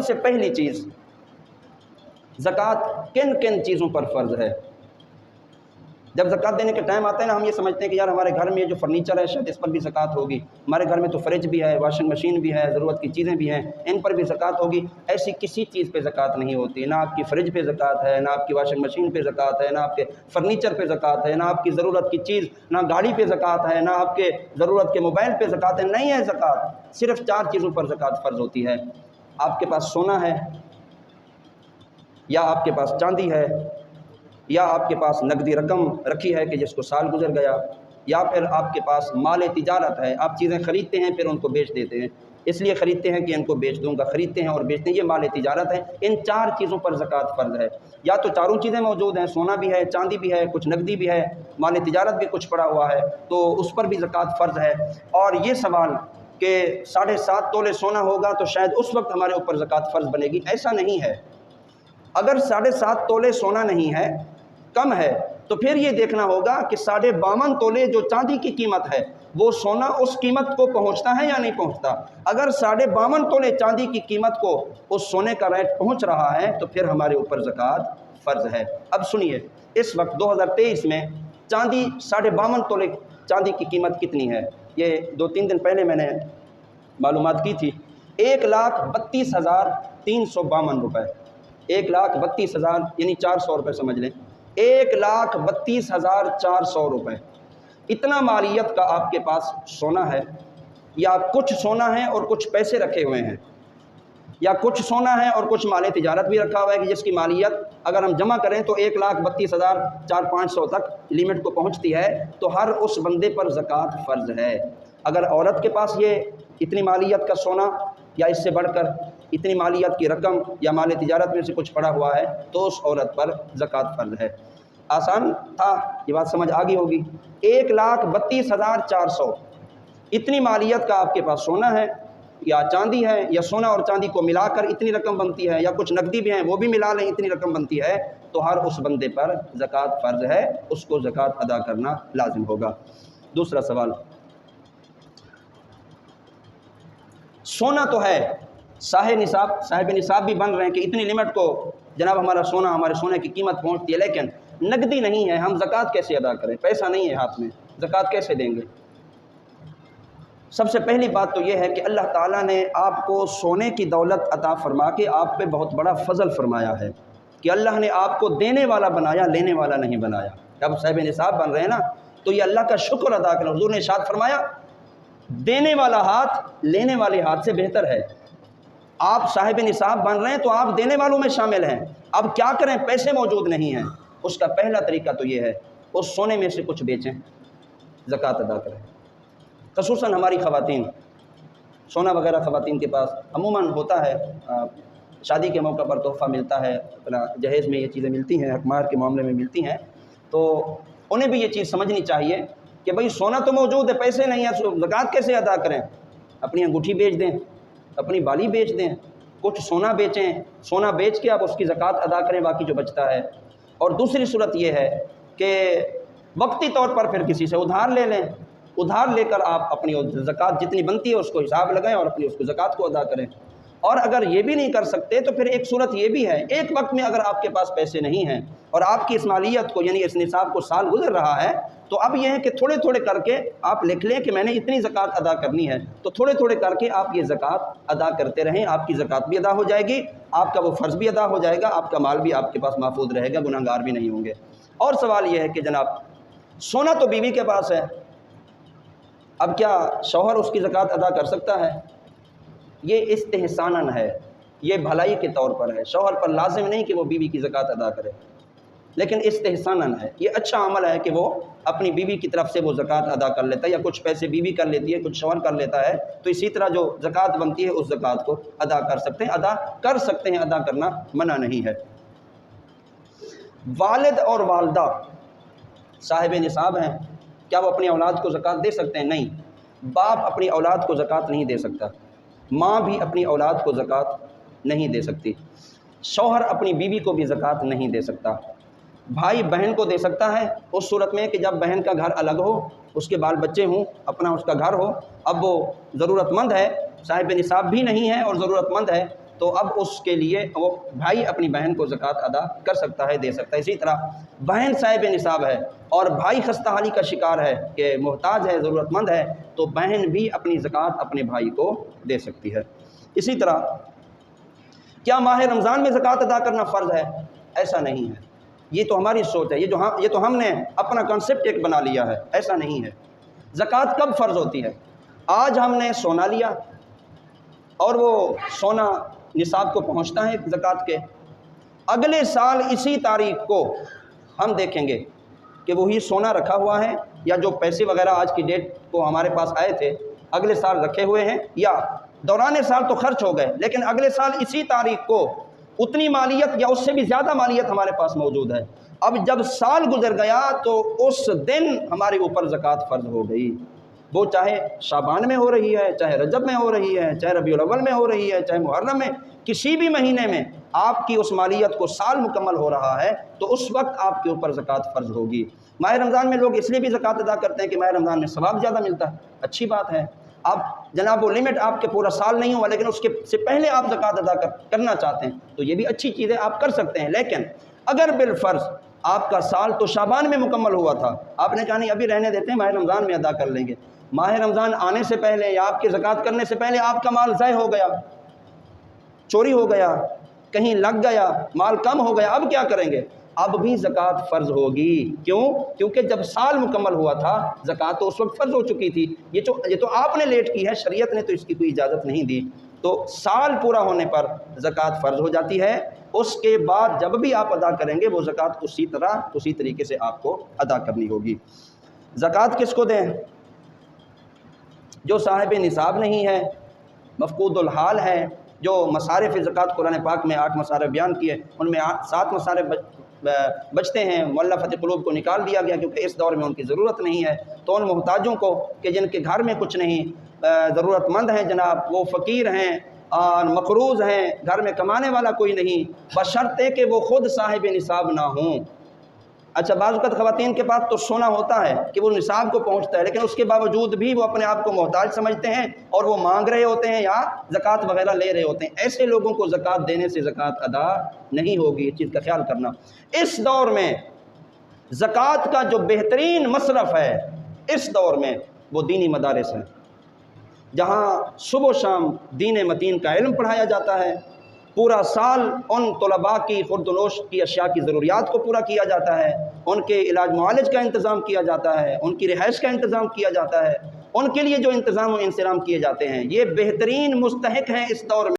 سب سے پہلی چیز، زکوٰۃ کن کن چیزوں پر فرض ہے؟ جب زکوٰۃ دینے کے ٹائم آتا ہے نا، ہم یہ سمجھتے ہیں کہ یار ہمارے گھر میں یہ جو فرنیچر ہے شاید اس پر بھی زکوٰۃ ہوگی، ہمارے گھر میں تو فریج بھی ہے، واشنگ مشین بھی ہے، ضرورت کی چیزیں بھی ہیں، ان پر بھی زکوٰۃ ہوگی۔ ایسی کسی چیز پہ زکوٰۃ نہیں ہوتی، نہ آپ کی فریج پہ زکوٰۃ ہے، نہ آپ کی واشنگ مشین پہ زکوٰۃ ہے، نہ آپ کے فرنیچر پہ زکوٰۃ ہے، نہ آپ کی ضرورت کی چیز، نہ گاڑی پہ زکوٰۃ ہے، نہ آپ کے ضرورت کے موبائل پہ زکوٰۃ ہے، نہیں ہے زکوٰۃ۔ صرف 4 چیزوں پر زکوٰۃ فرض ہوتی ہے۔ آپ کے پاس سونا ہے، یا آپ کے پاس چاندی ہے، یا آپ کے پاس نقدی رقم رکھی ہے کہ جس کو سال گزر گیا، یا پھر آپ کے پاس مال تجارت ہے، آپ چیزیں خریدتے ہیں پھر ان کو بیچ دیتے ہیں، اس لیے خریدتے ہیں کہ ان کو بیچ دوں گا، خریدتے ہیں اور بیچتے ہیں، یہ مال تجارت ہے۔ ان 4 چیزوں پر زکوٰۃ فرض ہے۔ یا تو چاروں چیزیں موجود ہیں، سونا بھی ہے، چاندی بھی ہے، کچھ نقدی بھی ہے، مال تجارت بھی کچھ پڑا ہوا ہے، تو اس پر بھی زکوٰۃ فرض ہے۔ اور یہ سوال کہ 7.5 تولے سونا ہوگا تو شاید اس وقت ہمارے اوپر زکوٰۃ فرض بنے گی، ایسا نہیں ہے۔ اگر 7.5 تولے سونا نہیں ہے، کم ہے، تو پھر یہ دیکھنا ہوگا کہ 52.5 تولے جو چاندی کی قیمت ہے وہ سونا اس قیمت کو پہنچتا ہے یا نہیں پہنچتا۔ اگر 52.5 تولے چاندی کی قیمت کو اس سونے کا ریٹ پہنچ رہا ہے تو پھر ہمارے اوپر زکوٰۃ فرض ہے۔ اب سنیے، اس وقت 2023 میں چاندی 52.5 تولے چاندی کی قیمت کتنی ہے؟ یہ 2-3 دن پہلے میں نے معلومات کی تھی۔ 1,32,352 روپے، 1,32,000 یعنی 400 روپے سمجھ لیں، 1,32,400 روپے، اتنا مالیت کا آپ کے پاس سونا ہے، یا کچھ سونا ہے اور کچھ پیسے رکھے ہوئے ہیں، یا کچھ سونا ہے اور کچھ مال تجارت بھی رکھا ہوا ہے کہ جس کی مالیت اگر ہم جمع کریں تو 1,32,400 تک لیمٹ کو پہنچتی ہے، تو ہر اس بندے پر زکوٰۃ فرض ہے۔ اگر عورت کے پاس یہ اتنی مالیت کا سونا یا اس سے بڑھ کر اتنی مالیت کی رقم یا مال تجارت میں سے کچھ پڑا ہوا ہے تو اس عورت پر زکوٰۃ فرض ہے۔ آسان تھا، یہ بات سمجھ آ گئی ہوگی۔ 1,32,400 اتنی مالیت کا آپ کے پاس سونا ہے یا چاندی ہے، یا سونا اور چاندی کو ملا کر اتنی رقم بنتی ہے، یا کچھ نقدی بھی ہیں وہ بھی ملا لیں اتنی رقم بنتی ہے، تو ہر اس بندے پر زکوٰۃ فرض ہے، اس کو زکوٰۃ ادا کرنا لازم ہوگا۔ دوسرا سوال، سونا تو ہے، صاحب نصاب بھی بن رہے ہیں کہ اتنی لمٹ کو جناب ہمارا سونا، ہمارے سونے کی قیمت پہنچتی ہے، لیکن نقدی نہیں ہے، ہم زکوٰۃ کیسے ادا کریں؟ پیسہ نہیں ہے ہاتھ میں، زکوٰۃ کیسے دیں گے؟ سب سے پہلی بات تو یہ ہے کہ اللہ تعالیٰ نے آپ کو سونے کی دولت عطا فرما کے آپ پہ بہت بڑا فضل فرمایا ہے کہ اللہ نے آپ کو دینے والا بنایا، لینے والا نہیں بنایا۔ جب صاحب نصاب بن رہے ہیں نا تو یہ اللہ کا شکر ادا کرنا۔ حضور نے ارشاد فرمایا دینے والا ہاتھ لینے والے ہاتھ سے بہتر ہے۔ آپ صاحب نصاب بن رہے ہیں تو آپ دینے والوں میں شامل ہیں۔ اب کیا کریں؟ پیسے موجود نہیں ہیں، اس کا پہلا طریقہ تو یہ ہے اس سونے میں سے کچھ بیچیں، زکوٰۃ ادا کریں۔ خصوصاً ہماری خواتین، سونا وغیرہ خواتین کے پاس عموماً ہوتا ہے، شادی کے موقع پر تحفہ ملتا ہے، اپنا جہیز میں یہ چیزیں ملتی ہیں، حق مہر کے معاملے میں ملتی ہیں، تو انہیں بھی یہ چیز سمجھنی چاہیے کہ بھئی سونا تو موجود ہے، پیسے نہیں ہیں، زکوٰۃ کیسے ادا کریں؟ اپنی انگوٹھی بیچ دیں، اپنی بالی بیچ دیں، کچھ سونا بیچیں، سونا بیچ کے آپ اس کی زکوٰۃ ادا کریں، باقی جو بچتا ہے۔ اور دوسری صورت یہ ہے کہ وقتی طور پر پھر کسی سے ادھار لے لیں، ادھار لے کر آپ اپنی زکوٰۃ جتنی بنتی ہے اس کو حساب لگائیں اور اپنی اس کو زکوٰۃ کو ادا کریں۔ اور اگر یہ بھی نہیں کر سکتے تو پھر ایک صورت یہ بھی ہے، ایک وقت میں اگر آپ کے پاس پیسے نہیں ہیں اور آپ کی اس مالیت کو یعنی اس نصاب کو سال گزر رہا ہے، تو اب یہ ہے کہ تھوڑے تھوڑے کر کے آپ لکھ لیں کہ میں نے اتنی زکوٰۃ ادا کرنی ہے، تو تھوڑے تھوڑے کر کے آپ یہ زکوٰۃ ادا کرتے رہیں، آپ کی زکوٰۃ بھی ادا ہو جائے گی، آپ کا وہ فرض بھی ادا ہو جائے گا، آپ کا مال بھی آپ کے پاس محفوظ رہے گا، گنہگار بھی نہیں ہوں گے۔ اور سوال یہ ہے کہ جناب سونا تو بیوی کے پاس ہے، اب کیا شوہر اس کی زکوٰۃ ادا کر سکتا ہے؟ یہ استحساناً ہے، یہ بھلائی کے طور پر ہے، شوہر پر لازم نہیں کہ وہ بیوی کی زکوٰۃ ادا کرے، لیکن استحساناً ہے، یہ اچھا عمل ہے کہ وہ اپنی بیوی کی طرف سے وہ زکوٰۃ ادا کر لیتا ہے، یا کچھ پیسے بیوی کر لیتی ہے، کچھ شوہر کر لیتا ہے، تو اسی طرح جو زکوٰۃ بنتی ہے اس زکوٰۃ کو ادا کر سکتے ہیں، ادا کرنا منع نہیں ہے۔ والد اور والدہ صاحب نصاب ہیں، کیا وہ اپنی اولاد کو زکوٰۃ دے سکتے ہیں؟ نہیں، باپ اپنی اولاد کو زکوٰۃ نہیں دے سکتا، ماں بھی اپنی اولاد کو زکوٰۃ نہیں دے سکتی، شوہر اپنی بیوی کو بھی زکوٰۃ نہیں دے سکتا، بھائی بہن کو دے سکتا ہے اس صورت میں کہ جب بہن کا گھر الگ ہو، اس کے بال بچے ہوں، اپنا اس کا گھر ہو، اب وہ ضرورت مند ہے، صاحب نصاب بھی نہیں ہے اور ضرورت مند ہے، تو اب اس کے لیے وہ بھائی اپنی بہن کو زکوٰۃ ادا کر سکتا ہے، دے سکتا ہے۔ اسی طرح بہن صاحب نصاب ہے اور بھائی خستہ حالی کا شکار ہے کہ محتاج ہے، ضرورت مند ہے، تو بہن بھی اپنی زکوٰۃ اپنے بھائی کو دے سکتی ہے۔ اسی طرح کیا ماہ رمضان میں زکوٰۃ ادا کرنا فرض ہے؟ ایسا نہیں ہے، یہ تو ہماری سوچ ہے، یہ تو ہم نے اپنا کنسپٹ ایک بنا لیا ہے، ایسا نہیں ہے۔ زکوٰۃ کب فرض ہوتی ہے؟ آج ہم نے سونا لیا اور وہ سونا نصاب کو پہنچتا ہے زکوٰۃ کے، اگلے سال اسی تاریخ کو ہم دیکھیں گے کہ وہی سونا رکھا ہوا ہے، یا جو پیسے وغیرہ آج کی ڈیٹ کو ہمارے پاس آئے تھے اگلے سال رکھے ہوئے ہیں، یا دوران سال تو خرچ ہو گئے لیکن اگلے سال اسی تاریخ کو اتنی مالیت یا اس سے بھی زیادہ مالیت ہمارے پاس موجود ہے۔ اب جب سال گزر گیا تو اس دن ہمارے اوپر زکوٰۃ فرض ہو گئی، وہ چاہے شعبان میں ہو رہی ہے، چاہے رجب میں ہو رہی ہے، چاہے ربیع الاول میں ہو رہی ہے، چاہے محرم میں، کسی بھی مہینے میں آپ کی اس مالیت کو سال مکمل ہو رہا ہے تو اس وقت آپ کے اوپر زکوٰۃ فرض ہوگی۔ ماہ رمضان میں لوگ اس لیے بھی زکوٰۃ ادا کرتے ہیں کہ ماہ رمضان میں ثواب زیادہ ملتا ہے، اچھی بات ہے۔ آپ جناب وہ لمٹ آپ کے پورا سال نہیں ہوا لیکن اس کے سے پہلے آپ زکوٰۃ ادا کرنا چاہتے ہیں تو یہ بھی اچھی چیز ہے، آپ کر سکتے ہیں۔ لیکن اگر بالفرض آپ کا سال تو شعبان میں مکمل ہوا تھا، آپ نے کہا نہیں ابھی رہنے دیتے ہیں، ماہ رمضان میں ادا کر لیں گے، ماہ رمضان آنے سے پہلے یا آپ کے زکوٰۃ کرنے سے پہلے آپ کا مال ضائع ہو گیا، چوری ہو گیا، کہیں لگ گیا، مال کم ہو گیا، اب کیا کریں گے؟ اب بھی زکوٰۃ فرض ہوگی۔ کیوں؟ کیونکہ جب سال مکمل ہوا تھا زکوٰۃ تو اس وقت فرض ہو چکی تھی، یہ تو آپ نے لیٹ کی ہے، شریعت نے تو اس کی کوئی اجازت نہیں دی، تو سال پورا ہونے پر زکوٰۃ فرض ہو جاتی ہے۔ اس کے بعد جب بھی آپ ادا کریں گے وہ زکوٰۃ اسی طریقے سے آپ کو ادا کرنی ہوگی۔ زکوٰۃ کس کو دیں؟ جو صاحب نصاب نہیں ہے، مفقود الحال ہے، جو مصارف زکوٰۃ قرآن پاک میں 8 مصارف بیان کیے ان میں 7 مصارف بچتے ہیں، مؤلفۃ قلوب کو نکال دیا گیا کیونکہ اس دور میں ان کی ضرورت نہیں ہے، تو ان محتاجوں کو کہ جن کے گھر میں کچھ نہیں، ضرورت مند ہیں جناب، وہ فقیر ہیں اور مقروض ہیں، گھر میں کمانے والا کوئی نہیں، بشرطے کہ وہ خود صاحب نصاب نہ ہوں۔ اچھا بعض اوقات خواتین کے پاس تو سونا ہوتا ہے کہ وہ نصاب کو پہنچتا ہے لیکن اس کے باوجود بھی وہ اپنے آپ کو محتاج سمجھتے ہیں اور وہ مانگ رہے ہوتے ہیں یا زکوٰۃ وغیرہ لے رہے ہوتے ہیں، ایسے لوگوں کو زکوٰۃ دینے سے زکوٰۃ ادا نہیں ہوگی، اس چیز کا خیال کرنا۔ اس دور میں زکوٰۃ کا جو بہترین مصرف ہے اس دور میں وہ دینی مدارس ہیں، جہاں صبح و شام دین متین کا علم پڑھایا جاتا ہے، پورا سال ان طلباء کی خورد و نوش کی اشیاء کی ضروریات کو پورا کیا جاتا ہے، ان کے علاج معالج کا انتظام کیا جاتا ہے، ان کی رہائش کا انتظام کیا جاتا ہے، ان کے لیے جو انتظام و انصرام کیے جاتے ہیں، یہ بہترین مستحق ہیں اس دور میں۔